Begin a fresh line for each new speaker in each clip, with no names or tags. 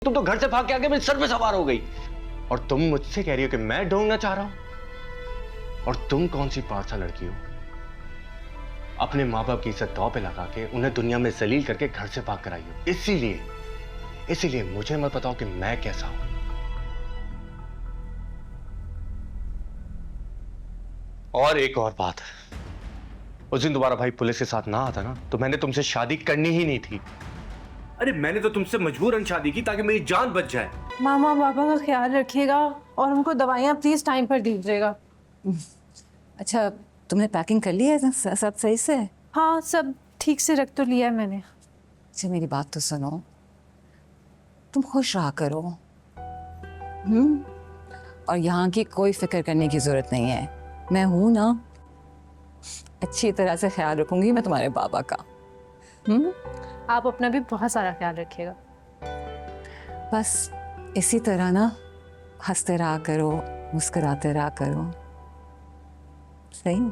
तुम तो घर से भाग के आके मेरे सर पे सवार हो गई और तुम मुझसे कह रही हो कि मैं ढूंढना चाह रहा हूं। और तुम कौन सी पार्सा लड़की हो, अपने माँ बाप की इज्जत दांव पे लगा के उन्हें दुनिया में जलील करके घर से भाग कर आई हो। इसीलिए मुझे मत बताओ कि मैं कैसा हूं। और एक और बात, उस दिन तुम्हारा भाई पुलिस के साथ ना आता ना तो मैंने तुमसे शादी करनी ही नहीं थी। अरे मैंने तो तुमसे मजबूरन शादी की ताकि मेरी जान बच जाए।
मामा पापा का ख्याल रखिएगा और उनको दवाइयाँ प्लीज टाइम पर दीजिएगा।
अच्छा, तुमने पैकिंग कर ली है? सब सही से?
हाँ, सब ठीक से रख तो लिया है मैंने।
अच्छा मेरी बात तो सुनो, तुम खुश रहा करो। और यहाँ की कोई फिक्र करने की जरूरत नहीं है, मैं हूं ना। अच्छी तरह से ख्याल रखूंगी मैं तुम्हारे बाबा का।
आप अपना भी बहुत सारा ख्याल रखिएगा।
बस इसी तरह ना हंसते रहा करो, मुस्कुराते रहा करो। सही?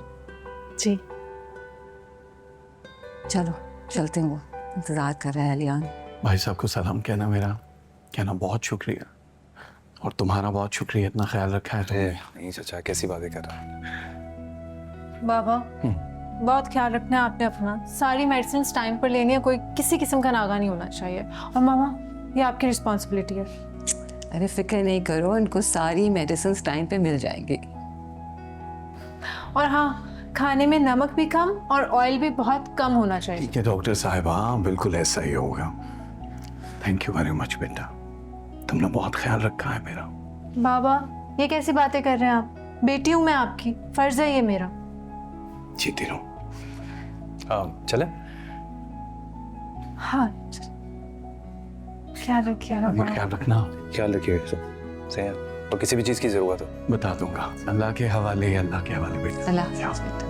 जी।
चलो चलते हैं, वो इंतजार कर रहा है अलियान।
भाई साहब को सलाम कहना, मेरा कहना बहुत शुक्रिया। और तुम्हारा बहुत शुक्रिया, इतना ख्याल रखा है।
नहीं चाचा, कैसी बातें कर रहा है?
बाबा बहुत ख्याल रखना है आपने अपना। सारी मेडिसिन टाइम पर लेनी है, कोई किसी किस्म का नागा नहीं होना चाहिए। और मामा ये आपकी रिस्पॉन्सिबिलिटी है।
अरे फिक्र नहीं करो, इनको सारी मेडिसिन टाइम पे मिल जाएंगी।
और हाँ, खाने में नमक भी कम और ऑयल भी बहुत कम होना चाहिए।
ठीक है डॉक्टर साहिबा, बिल्कुल ऐसा ही होगा। थैंक यू वेरी मच बेटा, तुमने बहुत ख्याल रखा है मेरा।
बाबा ये कैसी बातें कर रहे हैं आप? बेटी हूँ मैं आपकी, फर्ज है ये मेरा।
जीती रहो।
चले?
हाँ, ख्याल रखिएगा।
अपना ख्याल रखना।
ख्याल रखिए सही है। और किसी भी चीज़ की ज़रूरत हो
बता दूंगा। अल्लाह के हवाले, अल्लाह के हवाले बेटा।
अल्लाह हाफ़िज़ बेटा।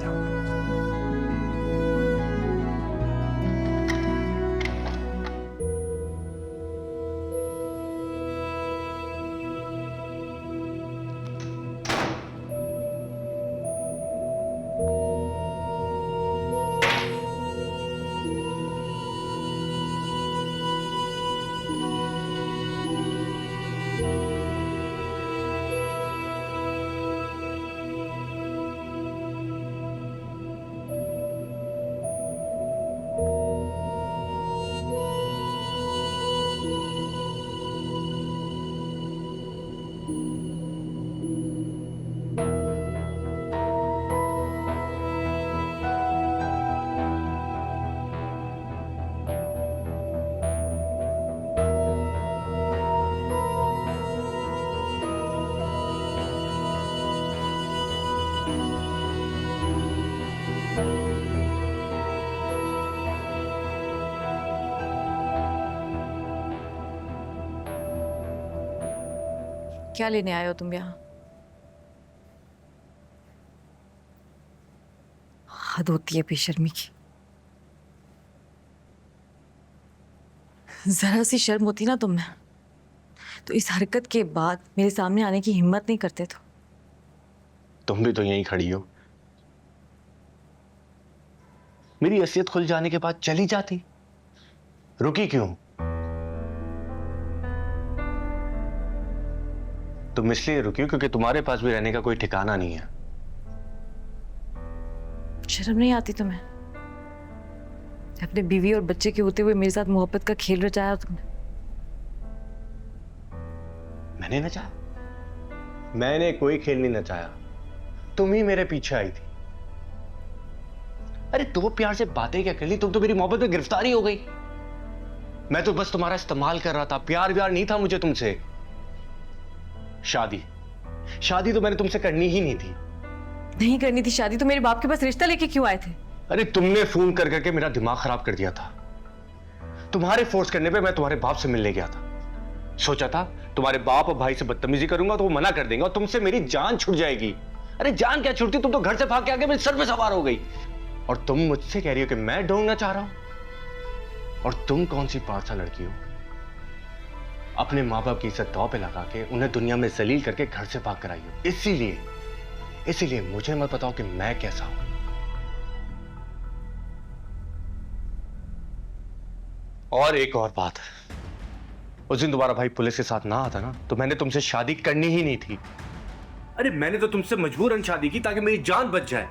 क्या लेने आए हो तुम यहाँ?
हद होती है बेशर्मी की। जरा सी शर्म होती ना तुम में तो इस हरकत के बाद मेरे सामने आने की हिम्मत नहीं करते। तो
तुम भी तो यहीं खड़ी हो। मेरी हैसियत खुल जाने के बाद चली जाती, रुकी क्यों? तुम इसलिए रुकी हो क्योंकि तुम्हारे पास भी रहने का कोई ठिकाना नहीं है।
शर्म नहीं आती तुम्हें? अपने बीवी और बच्चे के होते हुए मेरे साथ मोहब्बत का खेल रचाया तुमने।
मैंने नचाया? मैंने कोई खेल नहीं नचाया, तुम ही मेरे पीछे आई थी। अरे दो प्यार से बातें क्या कर ली, तुम तो मेरी मोहब्बत में गिरफ्तार ही हो गई। मैं तो बस तुम्हारा इस्तेमाल कर रहा था, प्यार व्यार नहीं था मुझे तुमसे। शादी तो मैंने तुमसे करनी ही नहीं थी।
नहीं करनी थी शादी तो मेरे बाप के पास रिश्ता लेके क्यों आए थे?
अरे तुमने फोन कर करके मेरा दिमाग खराब कर दिया था। तुम्हारे फोर्स करने पे मैं तुम्हारे बाप से मिलने गया था। सोचा था तुम्हारे बाप और भाई से बदतमीजी करूंगा तो वो मना कर देंगे और तुमसे मेरी जान छूट जाएगी। अरे जान क्या छूटती, तुम तो घर से भाग के आके मेरे सर पे सवार हो गई और तुम मुझसे कह रही हो कि मैं ढूंढना चाह रहा हूं। और तुम कौन सी पार्सा लड़की हो, अपने माँ बाप की इज्जत दांव पे लगा के उन्हें दुनिया में जलील करके घर से भाग कर आई हो। इसीलिए मुझे मत बताओ कि मैं कैसा हूं। और एक और बात, उस दिन दोबारा भाई पुलिस के साथ ना आता ना तो मैंने तुमसे शादी करनी ही नहीं थी। अरे मैंने तो तुमसे मजबूरन शादी की ताकि मेरी जान बच जाए,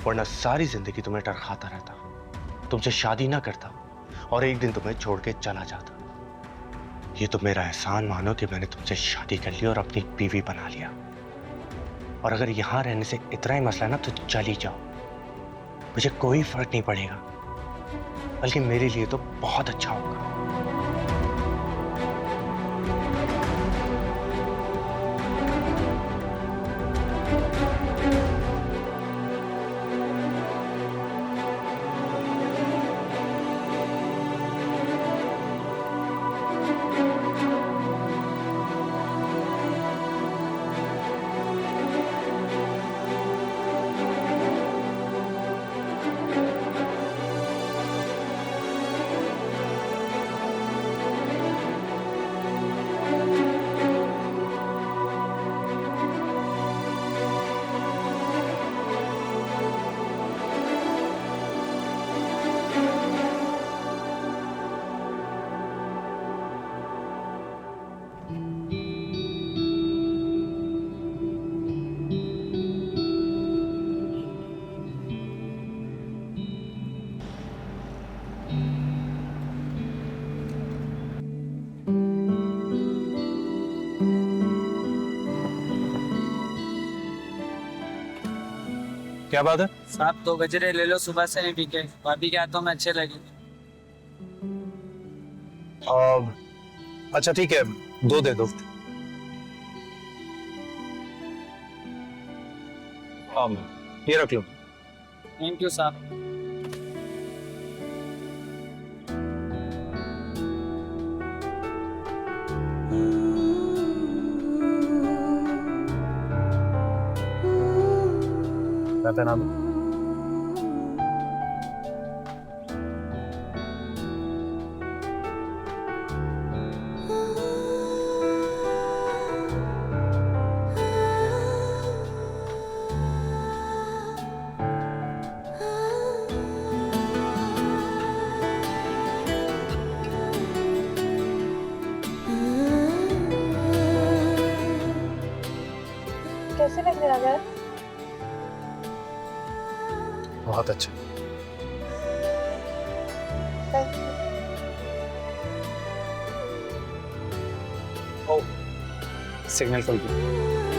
वरना सारी जिंदगी तुम्हें डर खाता रहता, तुमसे शादी ना करता और एक दिन तुम्हें छोड़ के चला जाता। ये तो मेरा एहसान मानो कि मैंने तुमसे शादी कर ली और अपनी बीवी बना लिया। और अगर यहां रहने से इतना ही मसला है ना तो चली जाओ, मुझे कोई फर्क नहीं पड़ेगा, बल्कि मेरे लिए तो बहुत अच्छा होगा।
क्या बात है?
साहब 2 गजरे ले लो, सुबह से नहीं पीके, भाभी के हाथों में अच्छे लगे।
अच्छा ठीक है, 2 दे दो। ये रख लो।
थैंक यू साहब।
मैं पहना दूं?
कैसे लग रहा है?
बहुत अच्छा। ओ, सिग्नल खोल दो।